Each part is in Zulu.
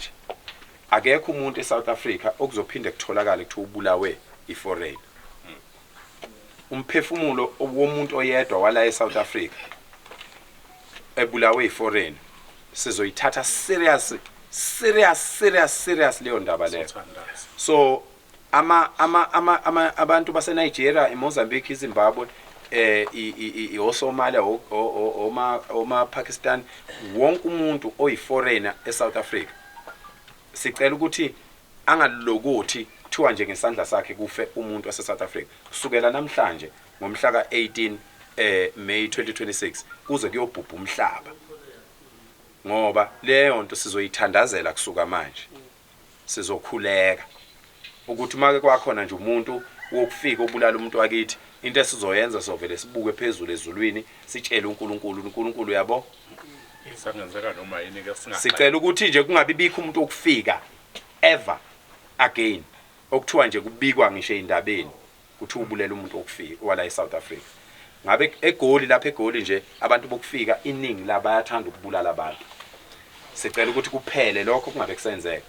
manje akekho umuntu eSouth Africa okuzophinde kutholakala ukuthi ubulawe iforeign. Umphefumulo womuntu oyedwa wala eSouth Africa ebulawe iforeign sizoyithatha serious leyo ndaba leyo. So abantu base Nigeria, eMozambique, eZimbabwe, eSomalia, oma Pakistan, wonke umuntu oyiforeigner eSouth Africa sicela ukuthi angalokothi kuthiwa nje ngesandla sakhe kufe umuntu waseSouth Africa kusukela namhlanje ngomhla ka18 May 2026 kuze kuyobhubha umhlaba, ngoba leyo nto sizoyithandazela kusuka manje. Sizokhuleka ukuthi make kwakhona nje umuntu wokufika obulala umuntu wakithi, into esizoyenza sovele sibuke phezulu ezulwini sitshele uNkulunkulu yabo isangenzeka noma yini ke singaxoxa. Sicela ukuthi nje kungabibikho umuntu okufika ever again okuthiwa nje kubikwa ngisho indabeni ukuthi ubulela umuntu okufika wala eSouth Africa. Ngabe eGoli, lapha eGoli nje abantu bokufika iningi labayathanda ukubulala abantu. Sicela ukuthi kuphele lokho kungabe kusenzeka.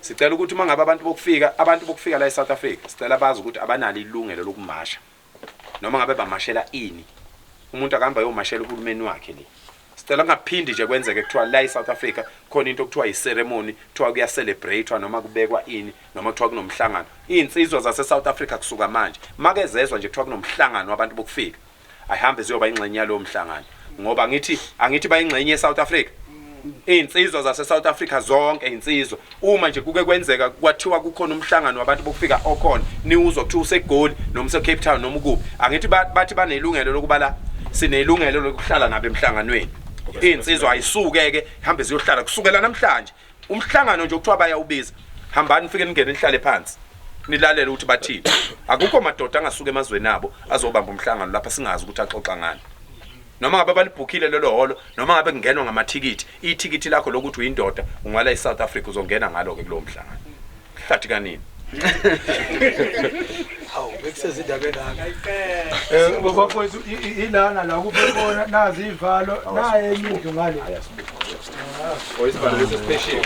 Sicela ukuthi mangabe abantu bokufika la eSouth Africa sicela bazi ukuthi abanalo ilungelo lokumasha noma ngabe bamashela ini. Umuntu akahamba yomashela uhulumeni wakhe le. Sicela ngaphindi nje kwenzeke kuthiwa la eSouth Africa khona into okuthiwa iceremony, kuthiwa kuya celebrate noma kubekwa ini noma kuthiwa kunomhlangano. Insizwa zase South Africa kusuka manje makezezwa nje kuthiwa kunomhlangano wabantu bokufika ayihambe ziyoba ingxenye yalo mhlangano, ngoba angithi bayingxenye eSouth Africa. Insizwa zase South Africa zonke insizwa uma nje kuke kwenzeka kwathiwa kukhona umhlangano wabantu bokufika okhona niuzwa kuthiwa useGoli noma useCape Town noma ukuphi, angithi bathi banelungelo lokuba la sinelungelo lokuhlala nabe emhlanganweni. Insizwa ayisuke-ke ihambe ziyohlala kusukela namhlanje. Umhlangano nje okuthiwa bayawubiza, hambani nifike ningene nihlale phansi nilalele ukuthi bathini. Akukho madoda angasuka emazweni abo azobamba umhlangano lapha singazi ukuthi axoxa ngani. Noma ngabe balibhukhile lelo holo noma ngabe kungenwa ngamathikithi, ithikithi lakho lokuthi uyindoda ungala eSouth Africa uzongena ngalo ke kulo mhlangano. Hlathi kanini? Hawu bekusezindaba engaka bafowethu ilana la kubona nazi ivalo naye indlu ngale. Oyisibalo lesi special.